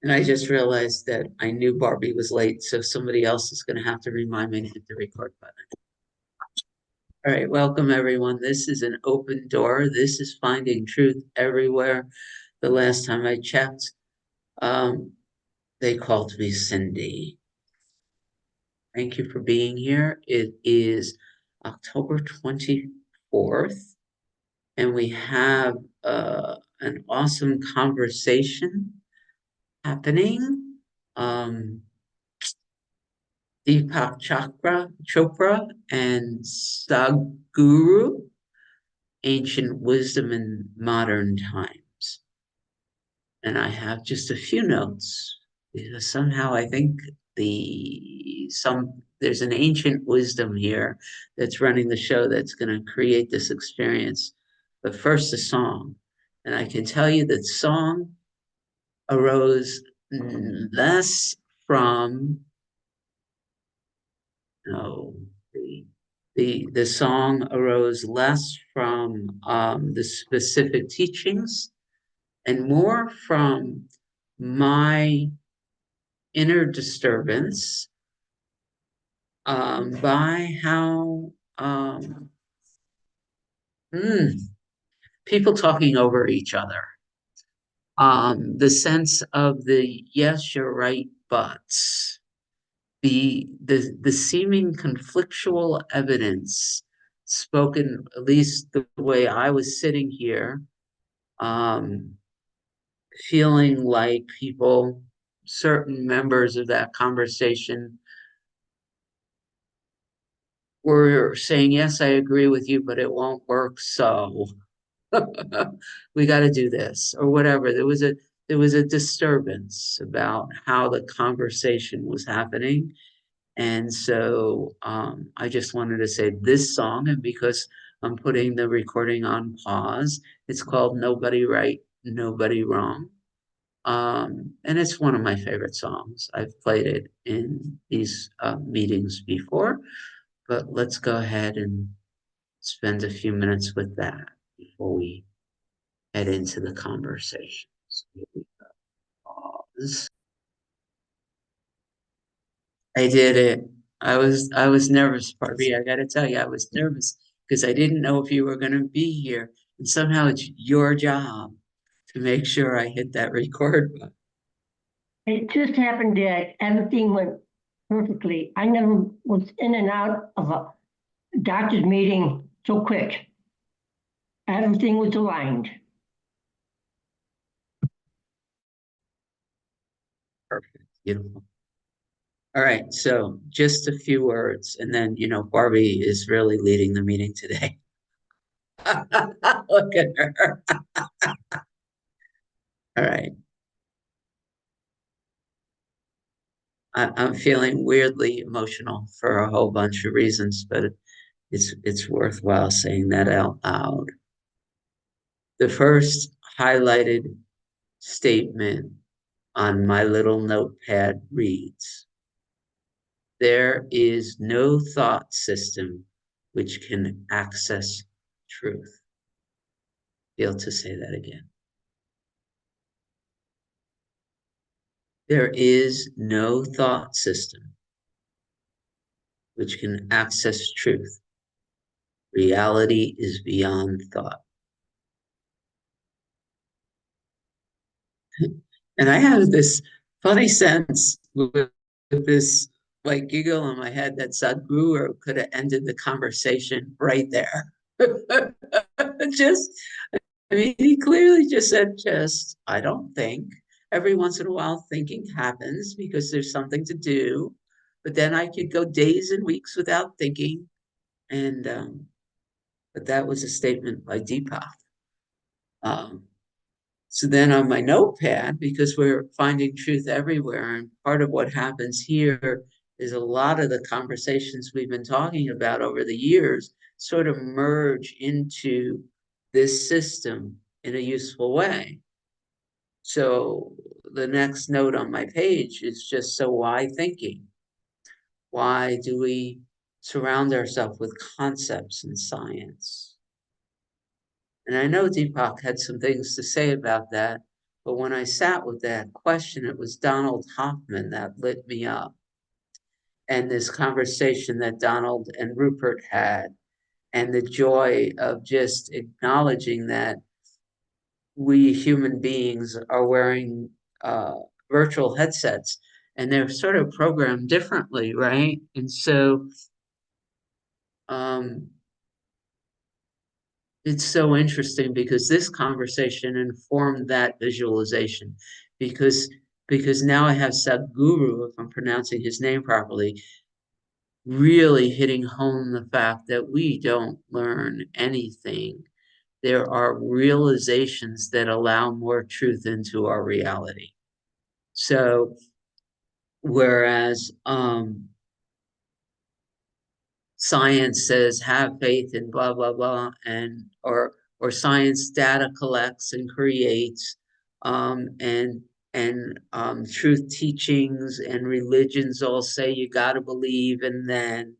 And I just realized that I knew Barbie was late, so somebody else is going to have to remind me to hit the record button. All right, welcome everyone. This is An Open Door. This is Finding Truth Everywhere. The last time I checked, um, they called me Cindy. Thank you for being here. It is October 24th, and we have an awesome conversation happening. Deepak Chopra and Sadhguru, Ancient Wisdom in Modern Times. And I have just a few notes because somehow I think there's an ancient wisdom here that's running the show that's going to create this experience. But first, a song. And I can tell you that song arose less from no, the song arose less from the specific teachings and more from my inner disturbance by how mm, people talking over each other. The sense of the yes, you're right, buts. The seeming conflictual evidence spoken, at least the way I was sitting here, um, feeling like people, certain members of that conversation were saying, yes, I agree with you, but it won't work. So we got to do this or whatever. There was a disturbance about how the conversation was happening. And so I just wanted to say this song, and because I'm putting the recording on pause, it's called Nobody Right, Nobody Wrong. And it's one of my favorite songs. I've played it in these meetings before, but let's go ahead and spend a few minutes with that before we head into the conversation. So here we pause. I did it. I was nervous, Barbie. I gotta tell you, I was nervous because I didn't know if you were gonna be here. And somehow it's your job to make sure I hit that record button. It just happened that everything went perfectly. I never was in and out of a doctor's meeting so quick. Everything was aligned. Perfect. Beautiful. All right, so just a few words, and then Barbie is really leading the meeting today. Look at her. All right. I'm feeling weirdly emotional for a whole bunch of reasons, but it's worthwhile saying that out loud. The first highlighted statement on my little notepad reads, there is no thought system which can access truth. Feel to say that again. There is no thought system which can access truth. Reality is beyond thought. And I have this funny sense with this like giggle on my head that Sadhguru could have ended the conversation right there. Just, I mean, he clearly just said, I don't think. Every once in a while, thinking happens because there's something to do. But then I could go days and weeks without thinking. And, but that was a statement by Deepak. Um, So then on my notepad, because we're finding truth everywhere, and part of what happens here is a lot of the conversations we've been talking about over the years sort of merge into this system in a useful way. So the next note on my page is just, so why thinking? Why do we surround ourselves with concepts and science? And I know Deepak had some things to say about that. But when I sat with that question, it was Donald Hoffman that lit me up. And this conversation that Donald and Rupert had, and the joy of just acknowledging that we human beings are wearing uh, virtual headsets and they're sort of programmed differently, right? And so um, it's so interesting because this conversation informed that visualization because because now I have Sadhguru, if I'm pronouncing his name properly, really hitting home the fact that we don't learn anything. There are realizations that allow more truth into our reality. So whereas science says have faith in blah blah blah, and or science data collects and creates, and truth teachings and religions all say you got to believe, and then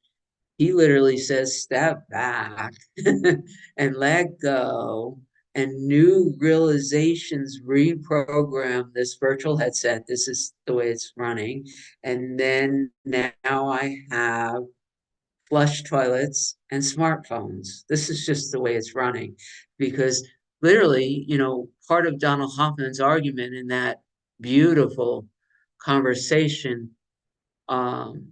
he literally says step back and let go, and new realizations reprogram this virtual headset. This is the way it's running. And then now I have flush toilets and smartphones. This is just the way it's running. Because literally, part of Donald Hoffman's argument in that beautiful conversation um,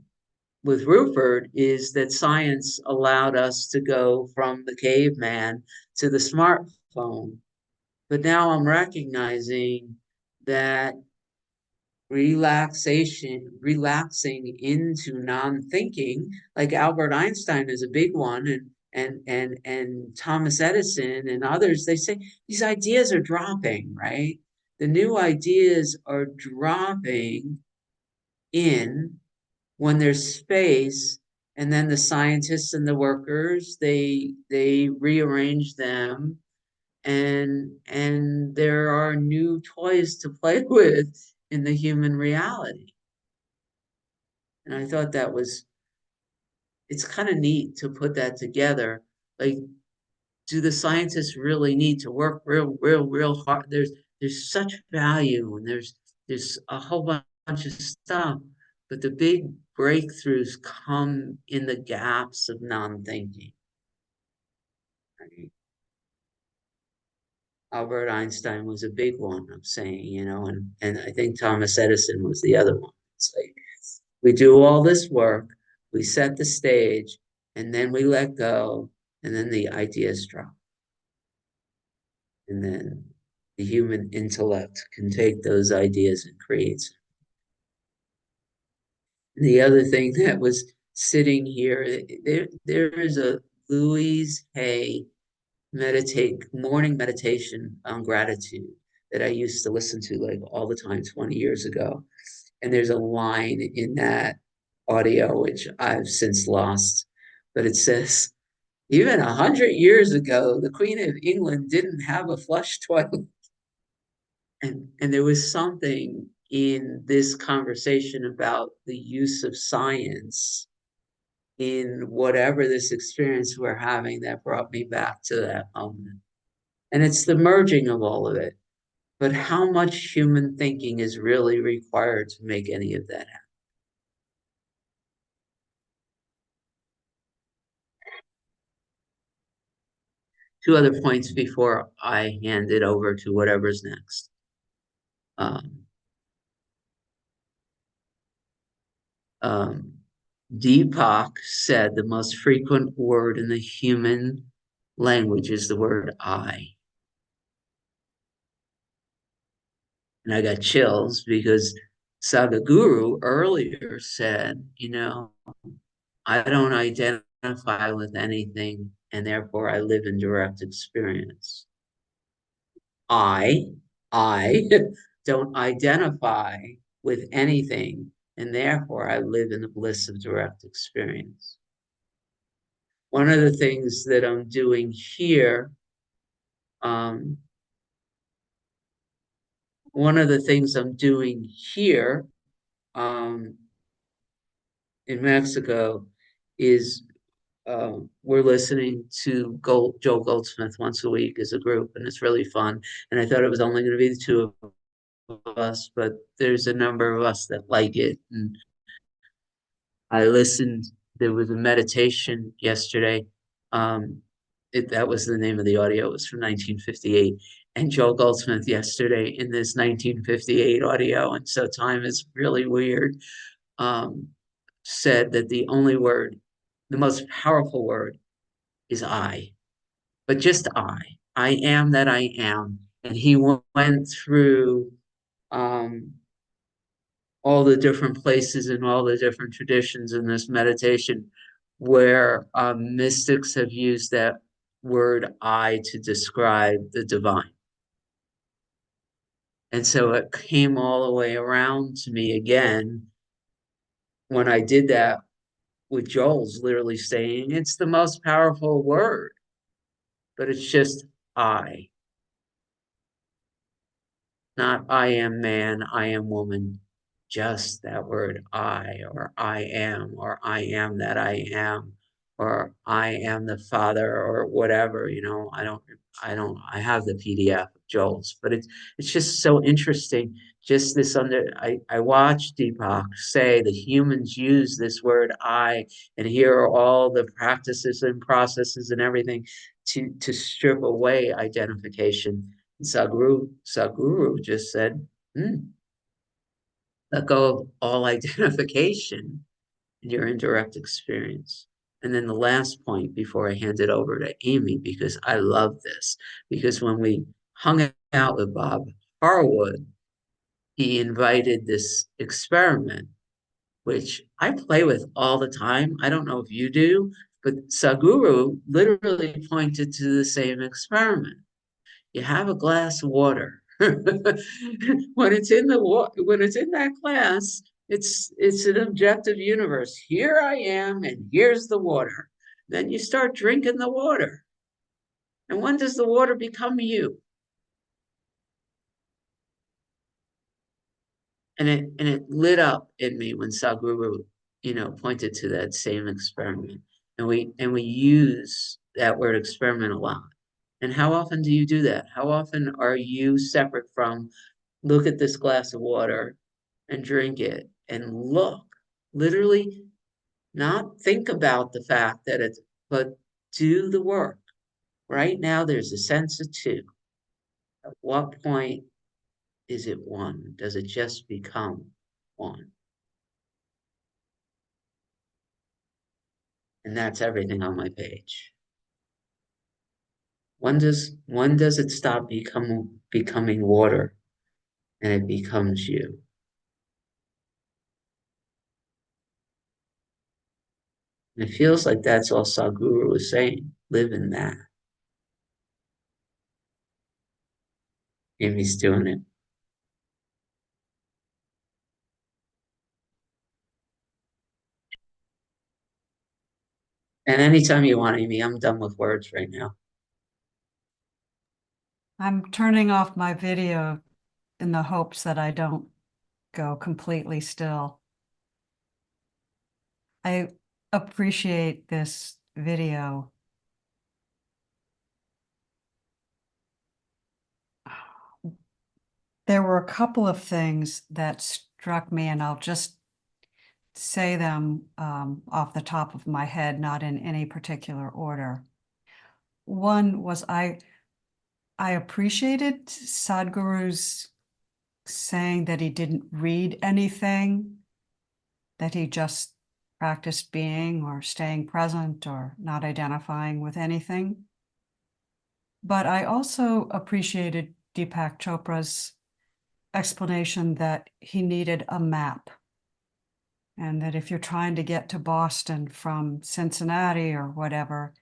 with Rupert is that science allowed us to go from the caveman to the smartphone. But now I'm recognizing that relaxing into non-thinking, like Albert Einstein is a big one, and Thomas Edison and others, they say these ideas are dropping, right? The new ideas are dropping in when there's space, and then the scientists and the workers, they rearrange them, and there are new toys to play with in the human reality. And I thought that was, it's kind of neat to put that together. Like, do the scientists really need to work real hard? There's such value, and there's a whole bunch of stuff, but the big breakthroughs come in the gaps of non-thinking. Right? Albert Einstein was a big one, I'm saying, and I think Thomas Edison was the other one. It's like we do all this work, we set the stage, and then we let go, and then the ideas drop. And then the human intellect can take those ideas and create. The other thing that was sitting here, there is a Louise Hay morning meditation on gratitude that I used to listen to like all the time 20 years ago. And there's a line in that audio which I've since lost, but it says, even 100 years ago, the Queen of England didn't have a flush toilet. And there was something in this conversation about the use of science in whatever this experience we're having that brought me back to that moment. And it's the merging of all of it. But how much human thinking is really required to make any of that happen? Two other points before I hand it over to whatever's next. Um, um, Deepak said the most frequent word in the human language is the word I. And I got chills because Sadhguru earlier said, I don't identify with anything, and therefore I live in direct experience. I, I don't identify with anything, and therefore I live in the bliss of direct experience. One of the things that I'm doing here, um, one of the things I'm doing here um, in Mexico is we're listening to Joel Goldsmith once a week as a group, and it's really fun. And I thought it was only going to be the two of us, but there's a number of us that like it. And I listened, there was a meditation yesterday. That was the name of the audio. It was from 1958. And Joel Goldsmith yesterday in this 1958 audio, and so time is really weird, um, said that the only word, the most powerful word is I, but just I. I am that I am. And he went through um, all the different places and all the different traditions in this meditation where mystics have used that word I to describe the divine. And so it came all the way around to me again when I did that with Joel's literally saying it's the most powerful word, but it's just I, not I am man, I am woman, just that word I, or I am, or I am that I am, or I am the father, or whatever, I have the PDF of Joel's, but it's just so interesting. Just this I watched Deepak say the humans use this word I, and here are all the practices and processes and everything to strip away identification. Sadhguru just said, let go of all identification in your indirect experience. And then the last point before I hand it over to Amy, because I love this, because when we hung out with Bob Harwood, he invited this experiment, which I play with all the time. I don't know if you do, but Sadhguru literally pointed to the same experiment. You have a glass of water. When it's in when it's in that glass, it's an objective universe. Here I am, and here's the water. Then you start drinking the water. And when does the water become you? And it lit up in me when Sadhguru, pointed to that same experiment. And we use that word experiment a lot. And how often do you do that? How often are you separate from look at this glass of water and drink it and look, literally not think about the fact that but do the work. Right now, there's a sense of two. At what point is it one? Does it just become one? And that's everything on my page. When does it stop becoming water and it becomes you? And it feels like that's all Sadhguru was saying. Live in that. Amy's doing it. And anytime you want, Amy, I'm done with words right now. I'm turning off my video in the hopes that I don't go completely still. I appreciate this video. There were a couple of things that struck me, and I'll just say them off the top of my head, not in any particular order. One was I appreciated Sadhguru's saying that he didn't read anything, that he just practiced being or staying present or not identifying with anything. But I also appreciated Deepak Chopra's explanation that he needed a map, and that if you're trying to get to Boston from Cincinnati or whatever,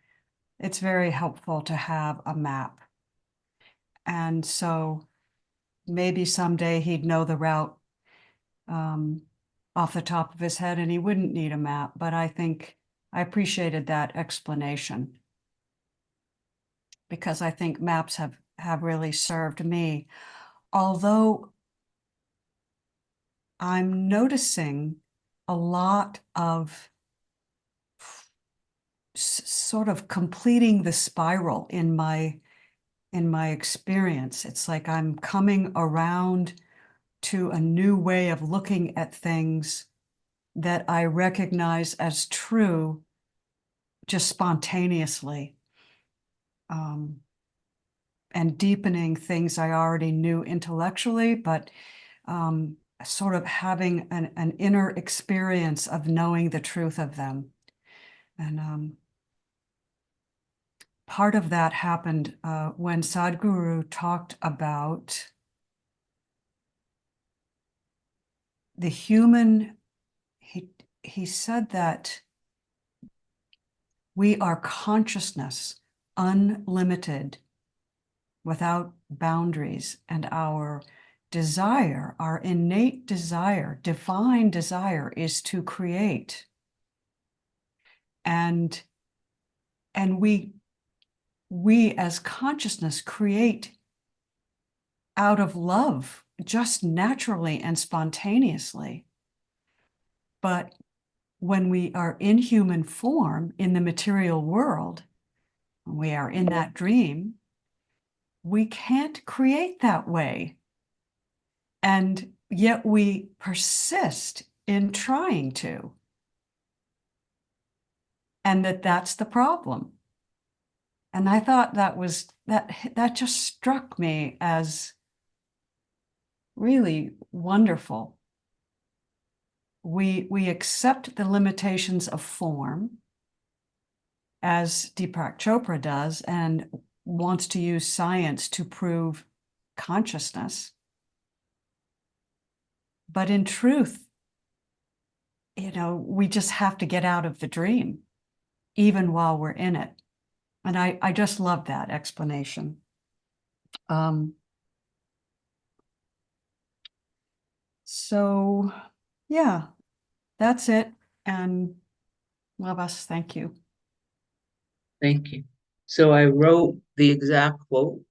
it's very helpful to have a map. And so maybe someday he'd know the route off the top of his head and he wouldn't need a map, but I think I appreciated that explanation, because I think maps have really served me. Although I'm noticing a lot of sort of completing the spiral in my experience. It's like I'm coming around to a new way of looking at things that I recognize as true just spontaneously, and deepening things I already knew intellectually, but sort of having an inner experience of knowing the truth of them. And part of that happened when Sadhguru talked about the human. He said that we are consciousness, unlimited, without boundaries, and our desire, our innate desire, divine desire, is to create. And we as consciousness create out of love, just naturally and spontaneously. But when we are in human form in the material world, when we are in that dream, we can't create that way. And yet we persist in trying to. And that's the problem. And I thought that just struck me as really wonderful. We accept the limitations of form, as Deepak Chopra does, and wants to use science to prove consciousness. But in truth, we just have to get out of the dream, even while we're in it. And I just love that explanation. So yeah, that's it. And love us. Thank you. Thank you. So I wrote the exact quote,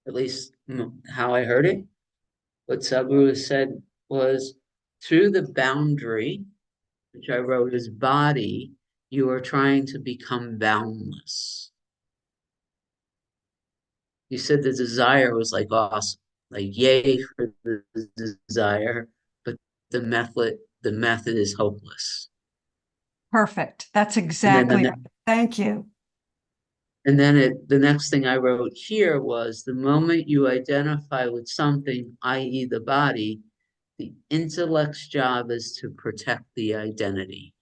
at least how I heard it. What Sadhguru said was, through the boundary, which I wrote as body, you are trying to become boundless. You said the desire was like awesome, like yay for the desire, but the method is hopeless. Perfect. That's And then exactly it. Thank you. And then the next thing I wrote here was, the moment you identify with something, i.e. the body, the intellect's job is to protect the identity.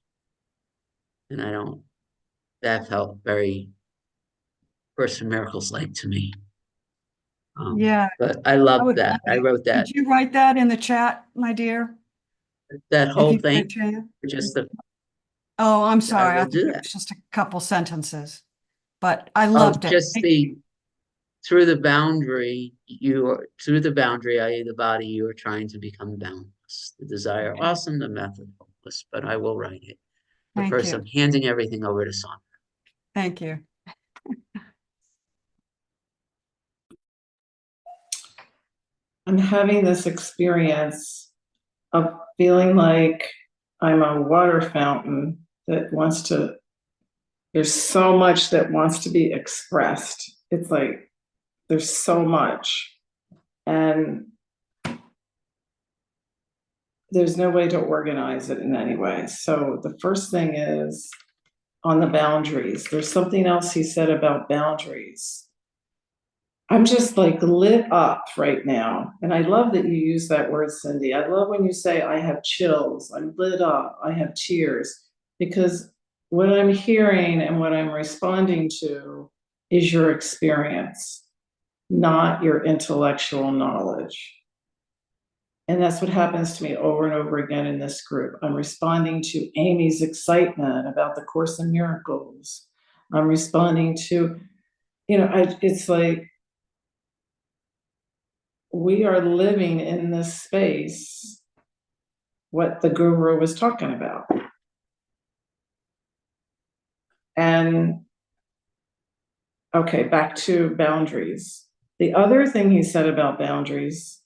And that felt very Course in Miracles like to me. Yeah. But I love that. I wrote that. Did you write that in the chat, my dear? That whole If you thing, get a chance? just the, Oh, I'm sorry. I will thought do it that. was just a couple sentences, but I loved it. Just through the boundary, i.e. the body, you are trying to become boundless. The desire, awesome, the method, hopeless, but I will write it. But Thank first, you. I'm handing everything over to Sandra. Thank you. I'm having this experience of feeling like I'm a water fountain that there's so much that wants to be expressed. It's like there's so much, and there's no way to organize it in any way. So the first thing is on the boundaries. There's something else he said about boundaries. I'm just like lit up right now. And I love that you use that word, Cindy. I love when you say, I have chills, I'm lit up, I have tears, because what I'm hearing and what I'm responding to is your experience, not your intellectual knowledge. And that's what happens to me over and over again in this group. I'm responding to Amy's excitement about the Course in Miracles. I'm responding to, it's like, we are living in this space, what the guru was talking about. And okay, back to boundaries. The other thing he said about boundaries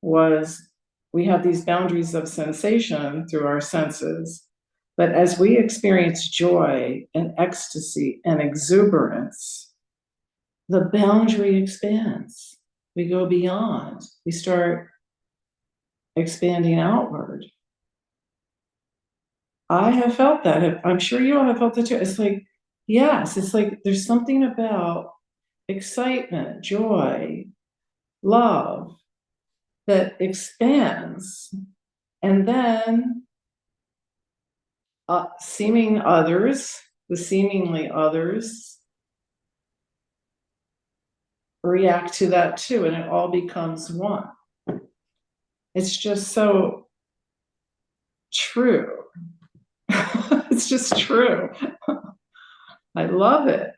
was, we have these boundaries of sensation through our senses, but as we experience joy and ecstasy and exuberance, the boundary expands. we go beyond, we start expanding outward. I have felt that. I'm sure you all have felt that too. It's like, yes, it's like there's something about excitement, joy, love that expands. And then seeming others, the seemingly others, react to that too, and it all becomes one. It's just so true. It's just true. I love it.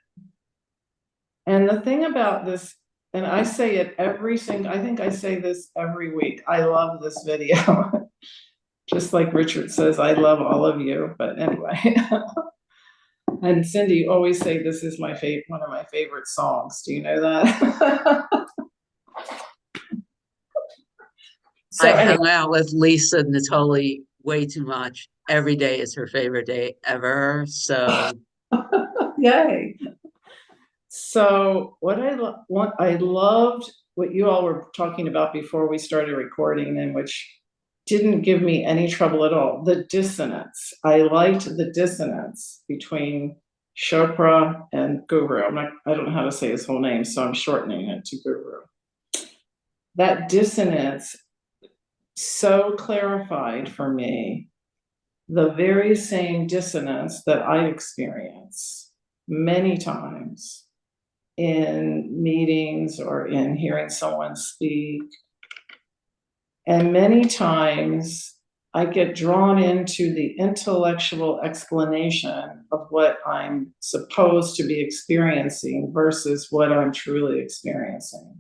And the thing about this, and I say it I think I say this every week. I love this video. Just like Richard says, I love all of you. But anyway. And Cindy, you always say this is my one of my favorite songs. Do you know that? So I anyway. hung out with Lisa Natoli way too much. Every day is her favorite day ever. So Yay. So what I loved what you all were talking about before we started recording, and which didn't give me any trouble at all. The dissonance. I liked the dissonance between Chopra and Guru. I don't know how to say his whole name, so I'm shortening it to Guru. That dissonance so clarified for me the very same dissonance that I experience many times in meetings or in hearing someone speak. And many times I get drawn into the intellectual explanation of what I'm supposed to be experiencing versus what I'm truly experiencing.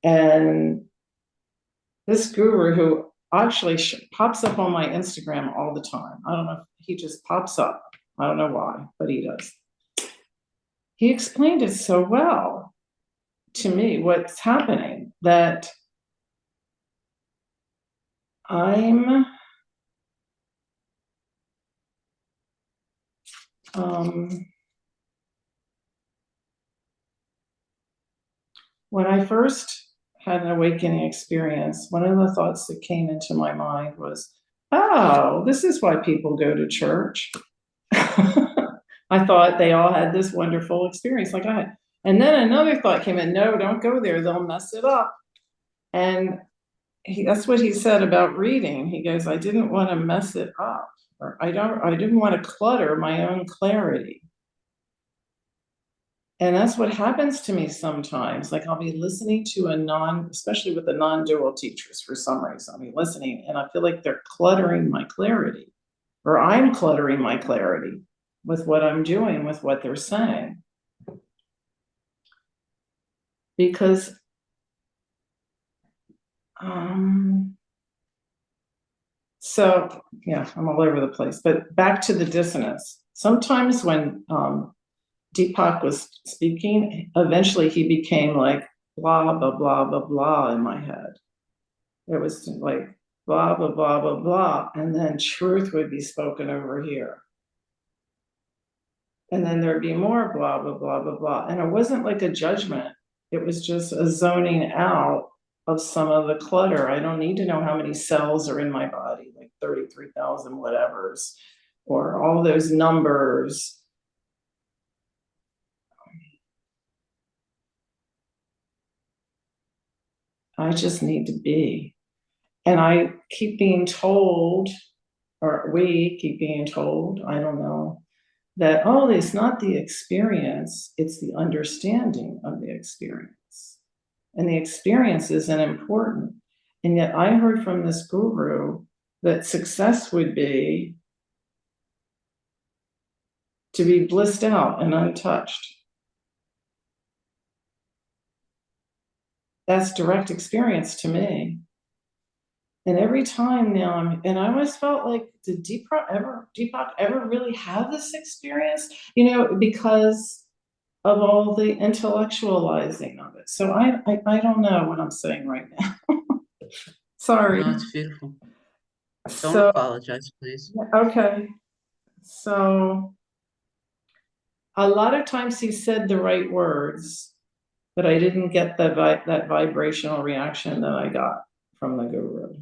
And this guru, who actually pops up on my Instagram all the time. I don't know if he just pops up. I don't know why, but he does. He explained it so well to me, what's happening, that I'm when I first had an awakening experience, one of the thoughts that came into my mind was, oh, this is why people go to church. I thought they all had this wonderful experience like I had. And then another thought came in, no, don't go there, they'll mess it up. And that's what he said about reading. He goes, I didn't want to mess it up, or I didn't want to clutter my own clarity. And that's what happens to me sometimes. Like I'll be listening to especially with the non-dual teachers for some reason. I'll be listening and I feel like they're cluttering my clarity, or I'm cluttering my clarity with what I'm doing, with what they're saying. Because so yeah, I'm all over the place. But back to the dissonance. Sometimes when Deepak was speaking, eventually he became like blah, blah, blah, blah, blah in my head. It was like blah, blah, blah, blah, blah. And then truth would be spoken over here. And then there'd be more blah, blah, blah, blah, blah. And it wasn't like a judgment. It was just a zoning out of some of the clutter. I don't need to know how many cells are in my body, like 33,000 whatevers, or all those numbers. I just need to be. And I keep being told, or we keep being told, I don't know, that, oh, it's not the experience, it's the understanding of the experience. And the experience isn't important. And yet I heard from this guru that success would be to be blissed out and untouched. That's direct experience to me. And every time now and I always felt like, did Deepak ever really have this experience? You know, because of all the intellectualizing of it. So I don't know what I'm saying right now. Sorry. no, it's beautiful. Don't So, apologize, please. okay. So a lot of times he said the right words, but I didn't get that vibrational reaction that I got from the guru.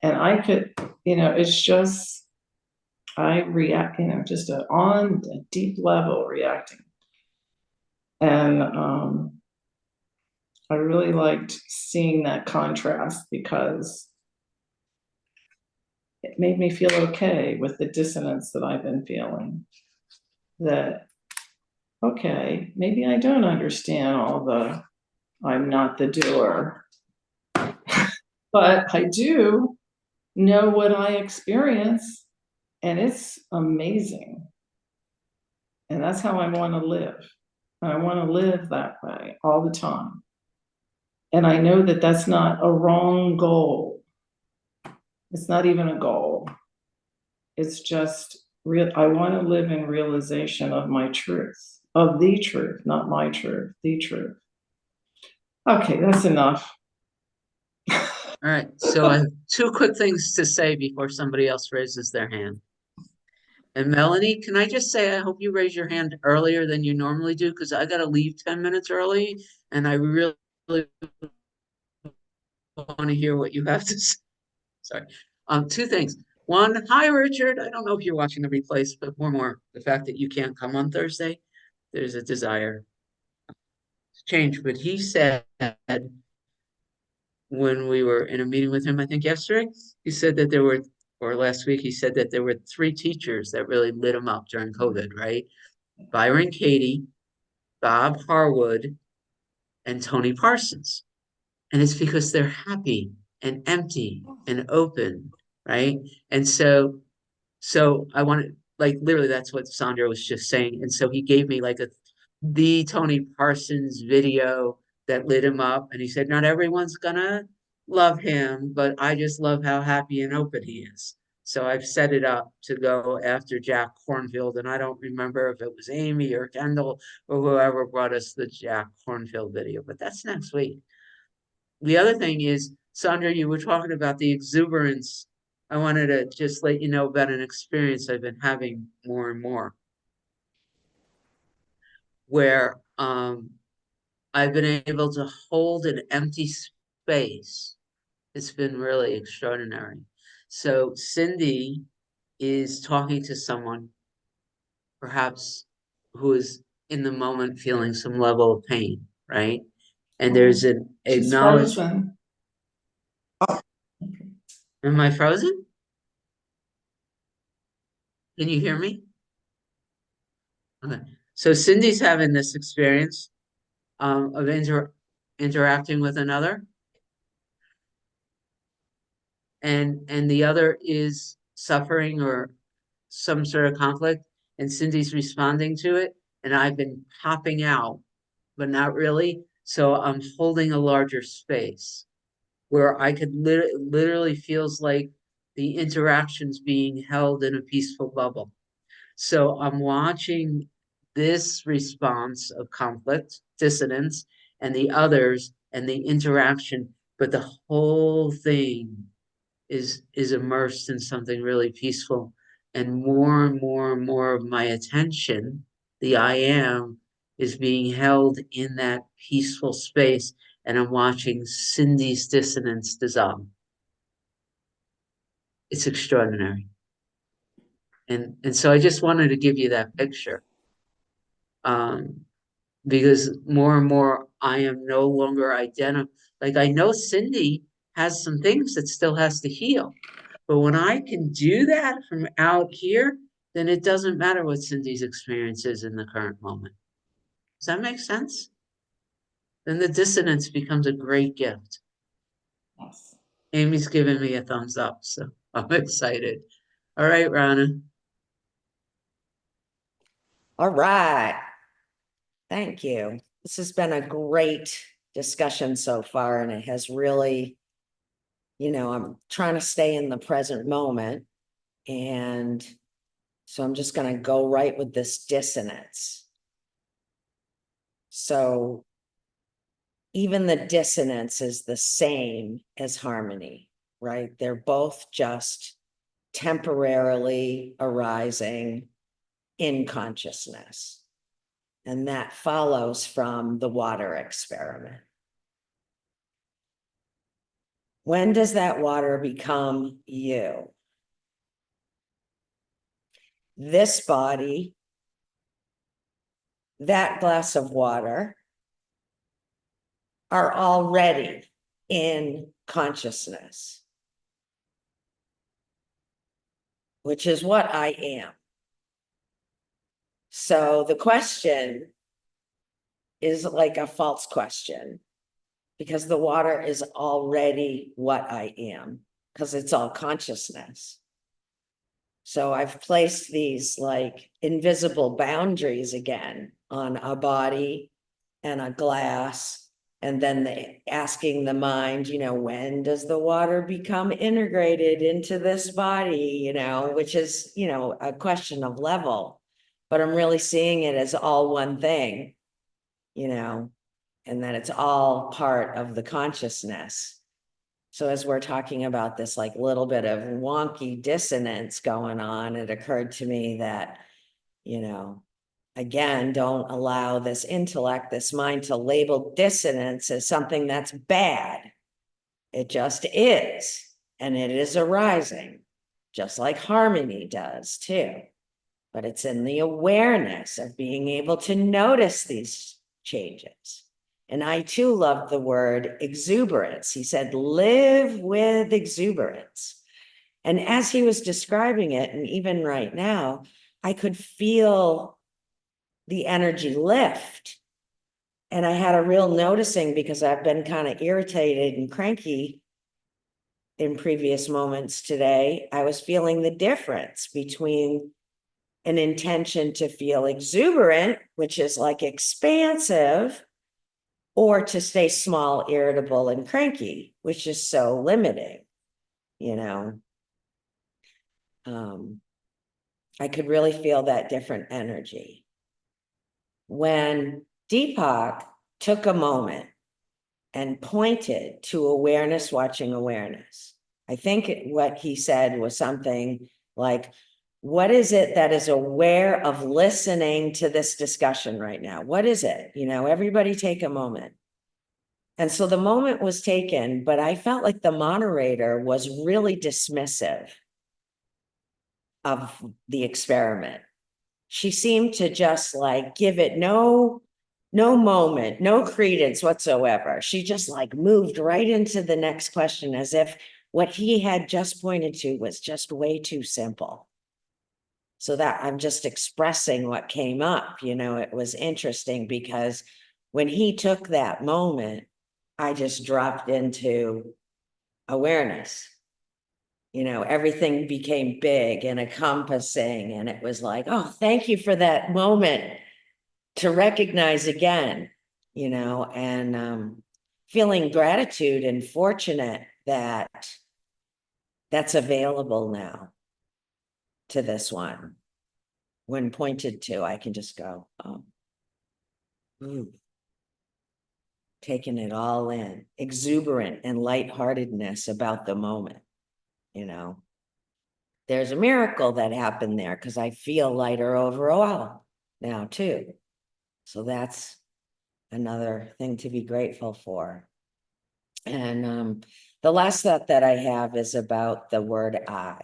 And I could, it's just, I react, just on a deep level reacting. And I really liked seeing that contrast because it made me feel okay with the dissonance that I've been feeling. That, okay, maybe I don't understand all the I'm not the doer, but I do know what I experience, and it's amazing. And that's how I want to live. And I want to live that way all the time. And I know that that's not a wrong goal. It's not even a goal. It's just real. I want to live in realization of my truth, of the truth, not my truth, the truth. Okay, that's enough. All right, so I have two quick things to say before somebody else raises their hand. And Melanie, can I just say, I hope you raise your hand earlier than you normally do, because I gotta leave 10 minutes early, and I really want to hear what you have to say. Sorry. Two things. One, hi, Richard. I don't know if you're watching the replays, but more, the fact that you can't come on Thursday, there's a desire to change. But he said when we were in a meeting with him, I think yesterday, he said that there were, or last week, he said that there were 3 teachers that really lit him up during COVID, right? Byron Katie, Bob Harwood, and Tony Parsons. And it's because they're happy and empty and open, right? And so I wanted, like, literally that's what Sandra was just saying. And so he gave me like the Tony Parsons video that lit him up. And he said, not everyone's gonna love him, but I just love how happy and open he is. So I've set it up to go after Jack Cornfield. And I don't remember if it was Amy or Kendall or whoever brought us the Jack Cornfield video, but that's next week. The other thing is, Sandra, you were talking about the exuberance. I wanted to just let you know about an experience I've been having more and more, where I've been able to hold an empty space. It's been really extraordinary. So Cindy is talking to someone, perhaps who is in the moment feeling some level of pain, right? And there's an She's acknowledge. frozen. Am I frozen? Can you hear me? Okay. So Cindy's having this experience of interacting with another, and the other is suffering or some sort of conflict, and Cindy's responding to it, and I've been popping out, but not really. So I'm holding a larger space where I could literally feels like the interactions being held in a peaceful bubble. So I'm watching this response of conflict, dissonance, and the others and the interaction, but the whole thing is immersed in something really peaceful. And more of my attention, the I am, is being held in that peaceful space. And I'm watching Cindy's dissonance dissolve. It's extraordinary. And so I just wanted to give you that picture. Because more and more I am no longer like I know Cindy has some things that still has to heal. But when I can do that from out here, then it doesn't matter what Cindy's experience is in the current moment. Does that make sense? Then the dissonance becomes a great gift. Yes. Amy's giving me a thumbs up, so I'm excited. All right, Rana. All right. Thank you. This has been a great discussion so far, and it has really, I'm trying to stay in the present moment. And so I'm just going to go right with this dissonance. So even the dissonance is the same as harmony, right? They're both just temporarily arising in consciousness. And that follows from the water experiment. When does that water become you? This body, that glass of water, are already in consciousness, which is what I am. So the question is like a false question, because the water is already what I am, because it's all consciousness. So I've placed these like invisible boundaries again on a body and a glass. And then asking the mind, when does the water become integrated into this body, which is, a question of level. But I'm really seeing it as all one thing, and that it's all part of the consciousness. So as we're talking about this like little bit of wonky dissonance going on, it occurred to me that, again, don't allow this intellect, this mind to label dissonance as something that's bad. It just is, and it is arising, just like harmony does too. But it's in the awareness of being able to notice these changes. And I too love the word exuberance. He said, live with exuberance. And as he was describing it, and even right now, I could feel the energy lift. And I had a real noticing, because I've been kind of irritated and cranky in previous moments today. I was feeling the difference between an intention to feel exuberant, which is like expansive, or to stay small, irritable, and cranky, which is so limiting, I could really feel that different energy. When Deepak took a moment and pointed to awareness watching awareness, I think what he said was something like, what is it that is aware of listening to this discussion right now? What is it? Everybody take a moment. And so the moment was taken, but I felt like the moderator was really dismissive of the experiment. She seemed to just like give it no moment, no credence whatsoever. She just like moved right into the next question, as if what he had just pointed to was just way too simple. So that I'm just expressing what came up. It was interesting, because when he took that moment, I just dropped into awareness. Everything became big and encompassing, and it was like, oh, thank you for that moment to recognize again, and feeling gratitude and fortunate that that's available now to this one. When pointed to, I can just go, oh, taking it all in, exuberant and lightheartedness about the moment. There's a miracle that happened there, because I feel lighter overall now too. So that's another thing to be grateful for. And the last thought that I have is about the word I.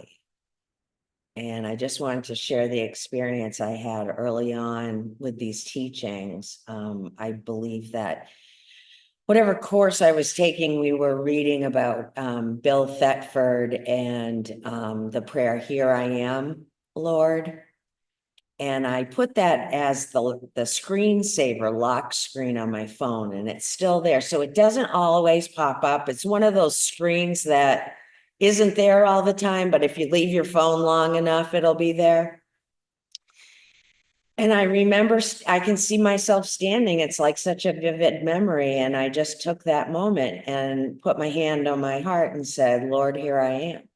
And I just wanted to share the experience I had early on with these teachings. I believe that whatever course I was taking, we were reading about Bill Thetford and the prayer, "Here I am, Lord." And I put that as the screensaver lock screen on my phone, and it's still there. So it doesn't always pop up. It's one of those screens that isn't there all the time, but if you leave your phone long enough, it'll be there. And I remember, I can see myself standing. It's like such a vivid memory. And I just took that moment and put my hand on my heart and said, "Lord, here I am."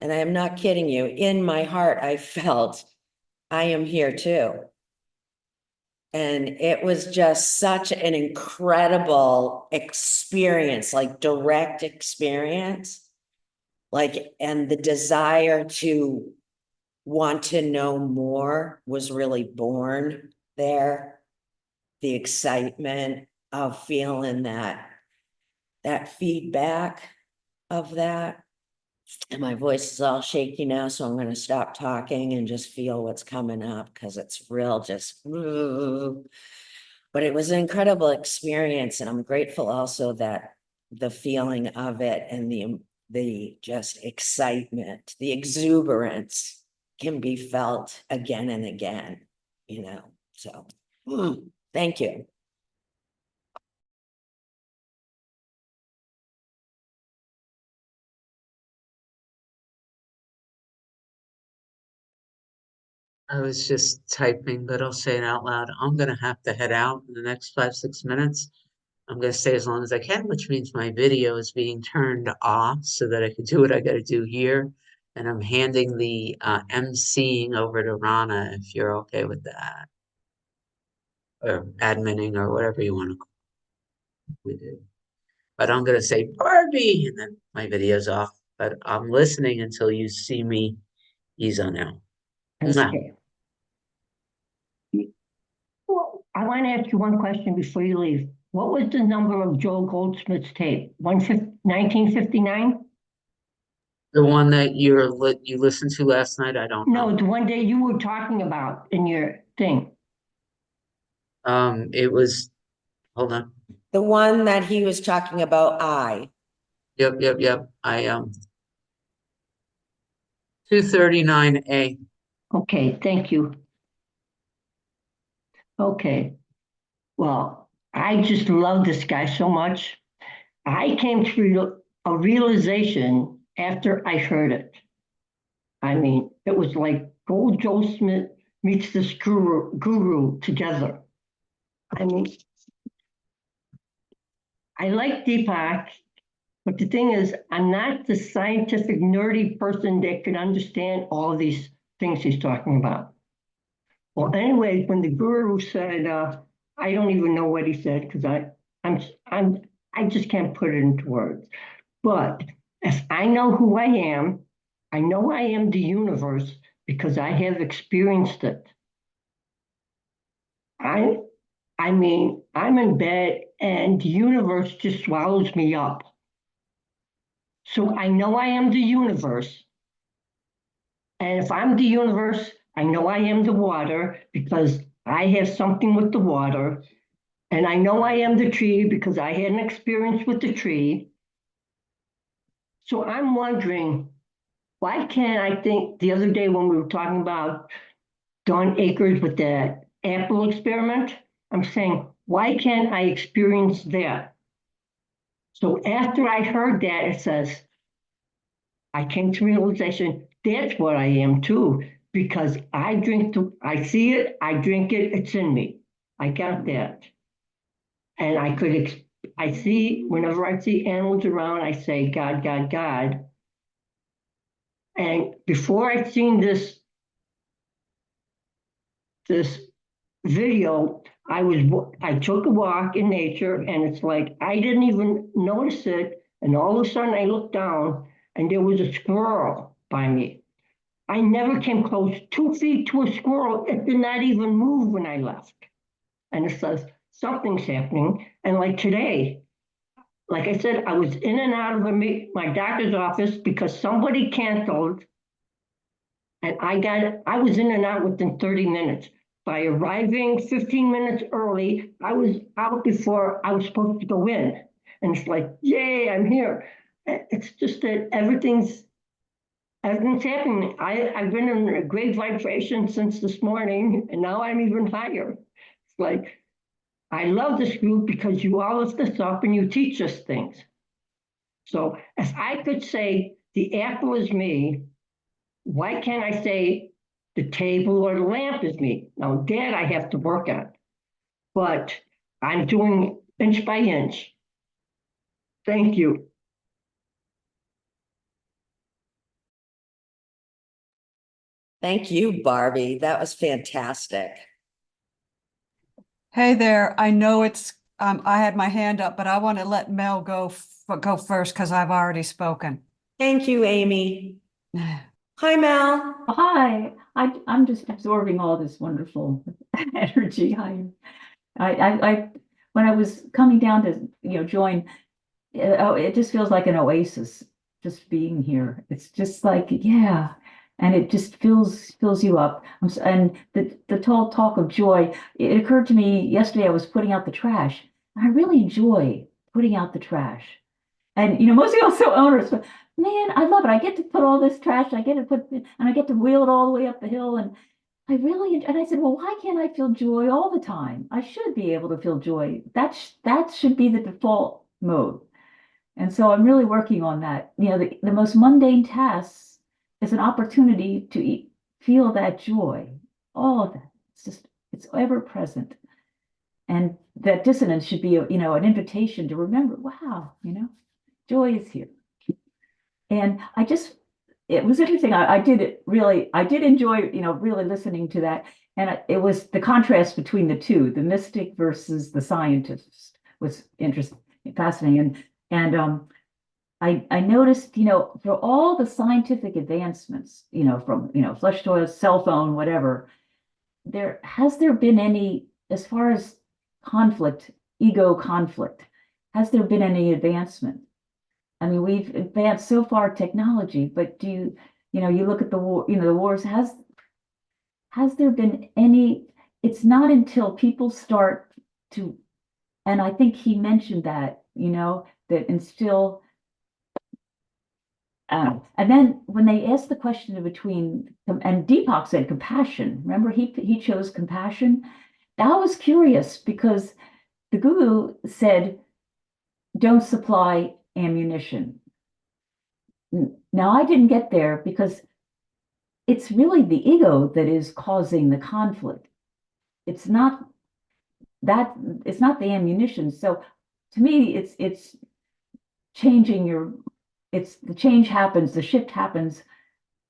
And I am not kidding you. In my heart, I felt, I am here too. And it was just such an incredible experience, like direct experience, like, and the desire to want to know more was really born there, the excitement of feeling that feedback of that. And my voice is all shaky now, so I'm going to stop talking and just feel what's coming up because it's real just. But it was an incredible experience, and I'm grateful also that the feeling of it and the just excitement, the exuberance can be felt again and again, you know. So thank you. I was just typing, but I'll say it out loud. I'm gonna have to head out in the next 5, 6 minutes. I'm gonna stay as long as I can, which means my video is being turned off so that I can do what I gotta do here. And I'm handing the emceeing over to Rana if you're okay with that. Or adminning or whatever you want to call it. But I'm gonna say Barbie and then my video's off. But I'm listening until you see me ease on out. Mwah. Okay. Well, I want to ask you one question before you leave. What was the number of Joel Goldsmith's tape? 1959? The one that you listened to last night, I don't No, know. the one day you were talking about in your thing. It was, hold on. The one that he was talking about, Yep. 239A. Okay, thank you. Okay. Well, I just love this guy so much. I came to a realization after I heard it. I mean, it was like Gold Joe Smith meets this guru together. I mean, I like Deepak, but the thing is, I'm not the scientific, nerdy person that could understand all of these things he's talking about. Well, anyway, when the guru said, I don't even know what he said because I just can't put it into words. But if I know who I am, I know I am the universe because I have experienced it. I mean, I'm in bed and the universe just swallows me up. So I know I am the universe. And if I'm the universe, I know I am the water because I have something with the water. And I know I am the tree because I had an experience with the tree. So I'm wondering, why can't I think the other day when we were talking about Don Akers with the apple experiment, I'm saying, why can't I experience that? So after I heard that, it says, I came to realization that's what I am too, because I see it, I drink it, it's in me. I got that. And I see, whenever I see animals around, I say, God, God, God. And before I seen this video, I took a walk in nature and it's like, I didn't even notice it. And all of a sudden I looked down and there was a squirrel by me. I never came close 2 feet to a squirrel. It did not even move when I left. And it says, something's happening. And like today, like I said, I was in and out of my doctor's office because somebody canceled. And I was in and out within 30 minutes. By arriving 15 minutes early, I was out before I was supposed to go in. And it's like, yay, I'm here. It's just that everything's happening. I've been in a great vibration since this morning, and now I'm even higher. It's like, I love this group because you all lift us up and you teach us things. So if I could say the apple is me, why can't I say the table or the lamp is me? Now that I have to work on, but I'm doing inch by inch. Thank you. Thank you, Barbie. That was fantastic. Hey there, I know I had my hand up, but I want to let Mel go first because I've already spoken. Thank you, Amy. Hi, Mel. Hi, I'm just absorbing all this wonderful energy. When I was coming down to, join, it just feels like an oasis just being here. It's just like, yeah, and it just fills you up. And the whole talk of joy, it occurred to me yesterday I was putting out the trash. I really enjoy putting out the trash. And most people are so onerous, but man, I love it. I get to put all this trash, I get to and I get to wheel it all the way up the hill. And and I said, well, why can't I feel joy all the time? I should be able to feel joy. That should be the default mode. And so I'm really working on that. The most mundane tasks is an opportunity to feel that joy, all of that. It's ever present. And that dissonance should be, an invitation to remember, wow, joy is here. And it was interesting. I did enjoy, really listening to that. And it was the contrast between the two, the mystic versus the scientist was interesting, fascinating. And I noticed, for all the scientific advancements, from, flush toilets, cell phone, whatever, has there been any, as far as conflict, ego conflict, has there been any advancement? I mean, we've advanced so far technology, but you look at the war, the wars, has there been any, it's not until people start to, and I think he mentioned that, that instill, and then when they asked the question between, and Deepak said compassion, remember he chose compassion. That was curious because the guru said, don't supply ammunition. Now, I didn't get there because it's really the ego that is causing the conflict. It's not it's not the ammunition. So to me, it's changing the change happens, the shift happens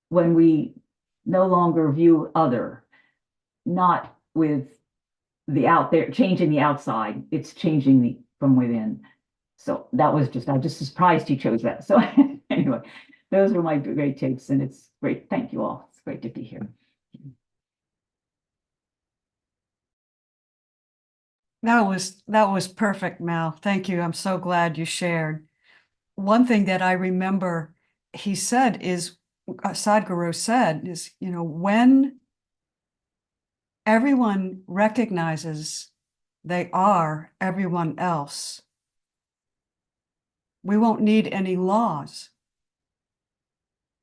when we no longer view other, not with the out there, changing the outside, it's changing from within. So I'm just surprised he chose that. So anyway, those were my great takes, and it's great. Thank you all. It's great to be here. That was perfect, Mel. Thank you. I'm so glad you shared. One thing that I remember he said is, Sadhguru said is, when everyone recognizes they are everyone else, we won't need any laws.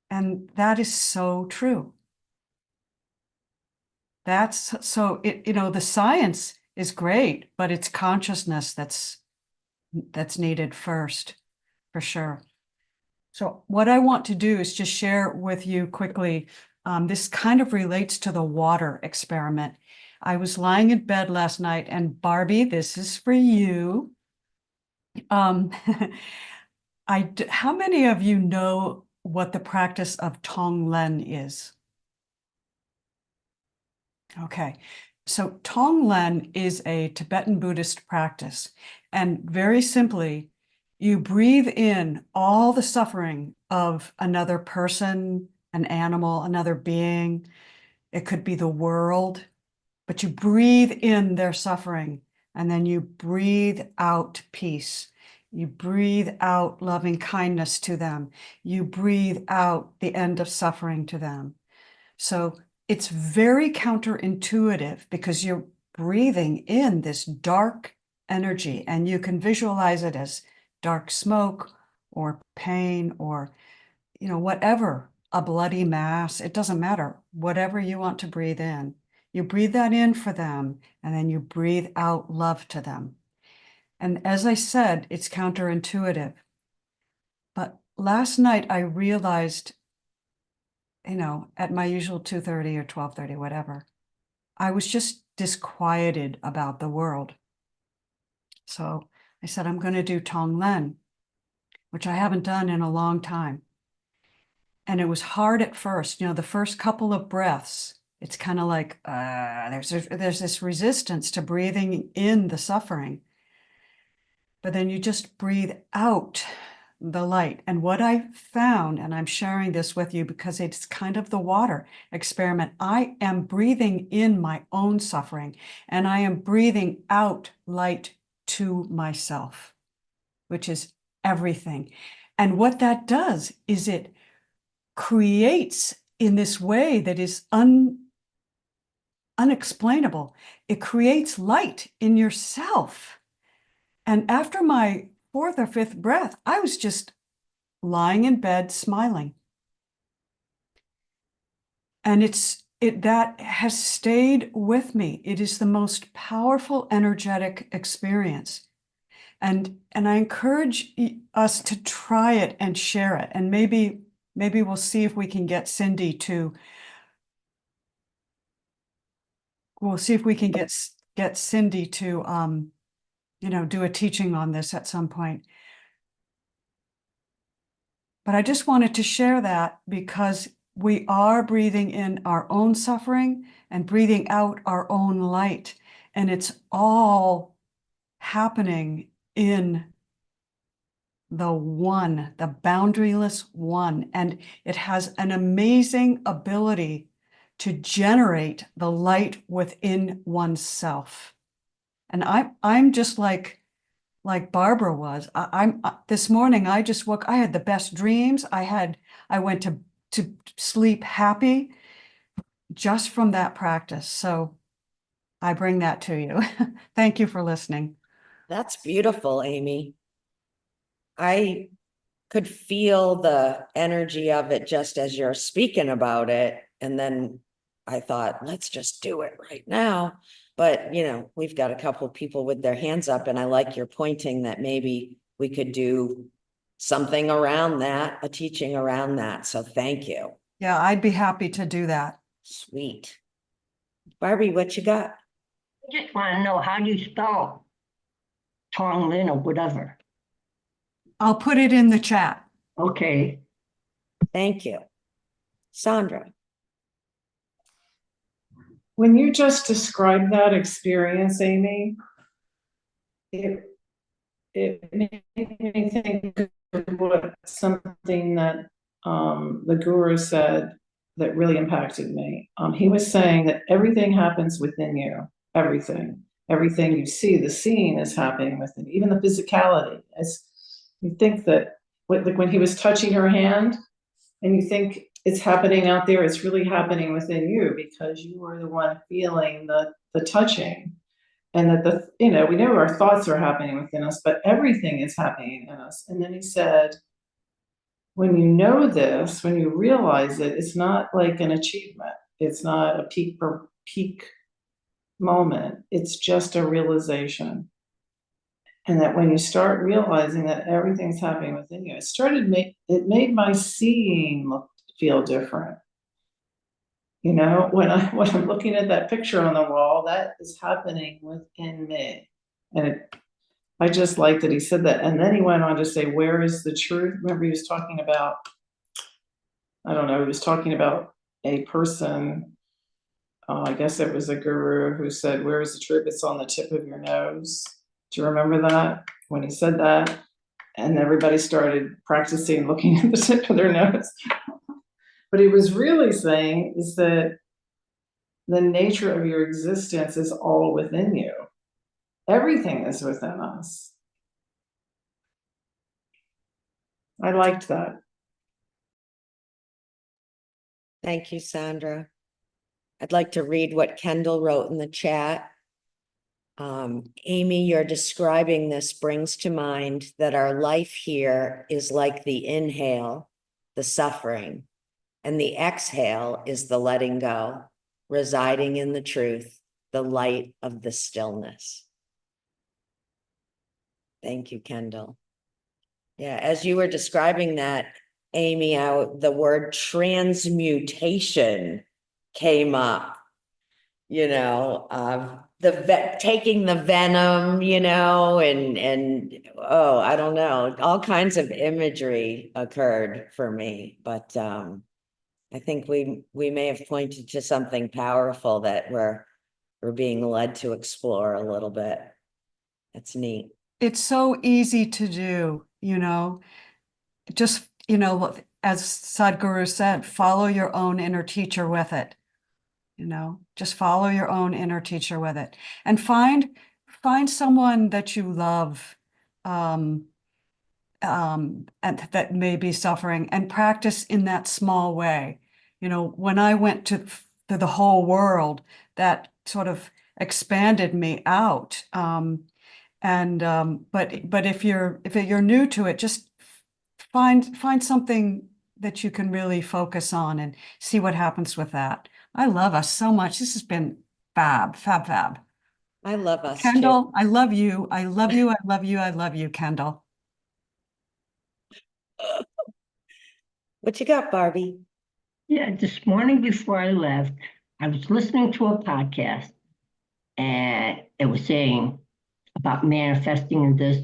And that is so true. The science is great, but it's consciousness that's needed first, for sure. So what I want to do is just share with you quickly. This kind of relates to the water experiment. I was lying in bed last night, and Barbie, this is for you. How many of you know what the practice of Tonglen is? Okay, so Tonglen is a Tibetan Buddhist practice, and very simply, you breathe in all the suffering of another person, an animal, another being. It could be the world, but you breathe in their suffering, and then you breathe out peace. You breathe out loving kindness to them. You breathe out the end of suffering to them. So it's very counterintuitive because you're breathing in this dark energy, and you can visualize it as dark smoke or pain or, whatever, a bloody mass. It doesn't matter. Whatever you want to breathe in, you breathe that in for them, and then you breathe out love to them. And as I said, it's counterintuitive. But last night I realized, at my usual 2:30 or 12:30, whatever, I was just disquieted about the world. So I said, I'm going to do Tonglen, which I haven't done in a long time. And it was hard at first, the first couple of breaths, it's kind of like, there's this resistance to breathing in the suffering. But then you just breathe out the light. And what I found, and I'm sharing this with you because it's kind of the water experiment, I am breathing in my own suffering and I am breathing out light to myself, which is everything. And what that does is it creates in this way that is unexplainable. It creates light in yourself. And after my fourth or fifth breath, I was just lying in bed smiling. And that has stayed with me. It is the most powerful, energetic experience. And I encourage us to try it and share it. And maybe we'll see if we can get Cindy to, we'll see if we can get Cindy to, do a teaching on this at some point. But I just wanted to share that because we are breathing in our own suffering and breathing out our own light. And it's all happening in the one, the boundaryless one. And it has an amazing ability to generate the light within oneself. And I'm just like Barbara was. I'm this morning, I just woke, I had the best dreams. I went to sleep happy just from that practice. So I bring that to you. Thank you for listening. That's beautiful, Amy. I could feel the energy of it just as you're speaking about it. And then I thought, let's just do it right now. But, we've got a couple people with their hands up, and I like your pointing that maybe we could do something around that, a teaching around that. So thank you. Yeah, I'd be happy to do that. Sweet. Barbie, what you got? I just want to know, how do you spell Tong Lin or whatever? I'll put it in the chat. Okay. Thank you. Sandra. When you just described that experience, Amy, it made me think of something that the guru said that really impacted me. He was saying that everything happens within you, everything you see, the seeing is happening within, even the physicality. As you think that, like when he was touching her hand, and you think it's happening out there, it's really happening within you because you are the one feeling the touching. And that we know our thoughts are happening within us, but everything is happening in us. And then he said, when you know this, when you realize it, it's not like an achievement. It's not a peak moment. It's just a realization. And that when you start realizing that everything's happening within you, it made my seeing feel different. When I'm looking at that picture on the wall, that is happening within me. And I just like that he said that. And then he went on to say, where is the truth? Remember, he was talking about, I don't know, he was talking about a person, I guess it was a guru who said, where is the truth? It's on the tip of your nose. Do you remember that? When he said that, and everybody started practicing looking at the tip of their nose. What he was really saying is that the nature of your existence is all within you. Everything is within us. I liked that. Thank you, Sandra. I'd like to read what Kendall wrote in the chat. Amy, you're describing this brings to mind that our life here is like the inhale, the suffering, and the exhale is the letting go, residing in the truth, the light of the stillness. Thank you, Kendall. Yeah, as you were describing that, Amy, the word transmutation came up, taking the venom, and oh, I don't know, all kinds of imagery occurred for me, but I think we may have pointed to something powerful that we're being led to explore a little bit. That's neat. It's so easy to do, just, you know, as Sadhguru said, follow your own inner teacher with it. You know, just follow your own inner teacher with it, and find someone that you love, and that may be suffering, and practice in that small way. You know, when I went to the whole world, that sort of expanded me out. But if you're new to it, just find something that you can really focus on and see what happens with that. I love us so much. This has been fab, fab, fab. I love us too. Kendall, I love you. I love you. I love you. I love you, Kendall. What you got, Barbie? Yeah, this morning before I left, I was listening to a podcast and it was saying about manifesting and this,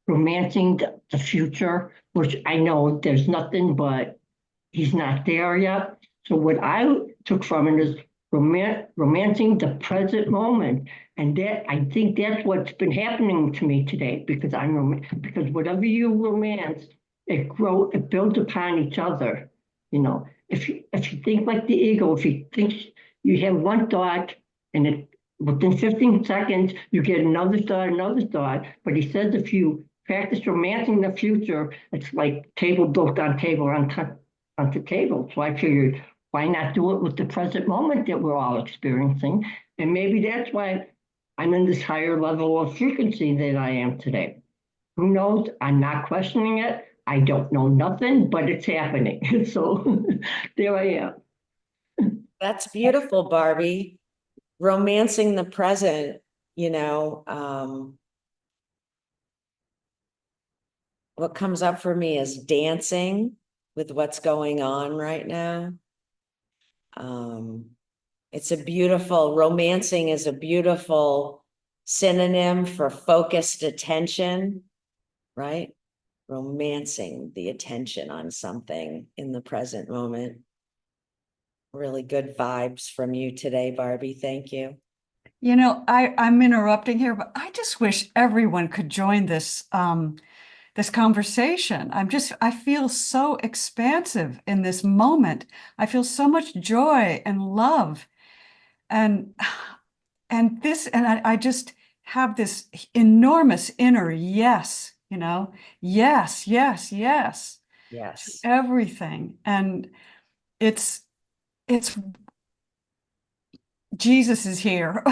romancing the future, which I know there's nothing but he's not there yet. So what I took from it is romancing the present moment. And that I think that's what's been happening to me today because because whatever you romance, it builds upon each other. If you think like the ego, if you think you have one thought and within 15 seconds you get another thought. But he says if you practice romancing the future, it's like table built on table onto table. So I figured, why not do it with the present moment that we're all experiencing? And maybe that's why I'm in this higher level of frequency that I am today. Who knows? I'm not questioning it. I don't know nothing, but it's happening. So there I am. That's beautiful, Barbie. Romancing the present, what comes up for me is dancing with what's going on right now. Romancing is a beautiful synonym for focused attention, right? Romancing the attention on something in the present moment. Really good vibes from you today, Barbie. Thank you. You know, I'm interrupting here, but I just wish everyone could join this this conversation. I feel so expansive in this moment. I feel so much joy and love, and I just have this enormous inner yes, yes, yes, yes, Yes. everything, and it's Jesus is here.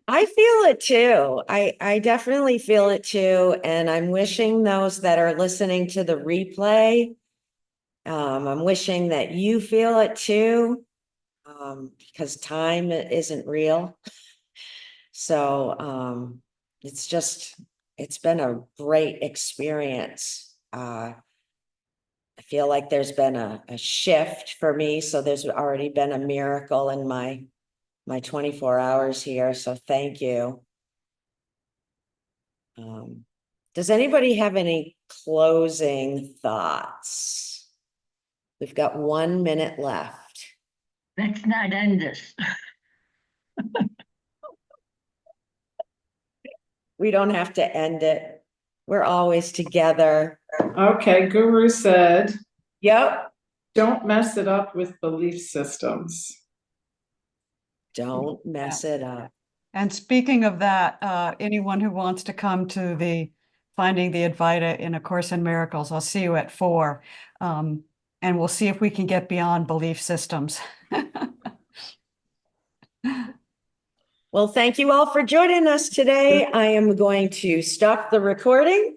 I feel it too. I definitely feel it too. And I'm wishing those that are listening to the replay, I'm wishing that you feel it too, because time isn't real. So it's been a great experience. I feel like there's been a shift for me. So there's already been a miracle in my 24 hours here. So thank you. Does anybody have any closing thoughts? We've got 1 minute left. Let's not end this. We don't have to end it. We're always together. Okay, Guru said, Yep. don't mess it up with belief systems. Don't mess it up. And speaking of that, anyone who wants to come to the Finding the Advaita in A Course in Miracles, I'll see you at 4. And we'll see if we can get beyond belief systems. Well, thank you all for joining us today. I am going to stop the recording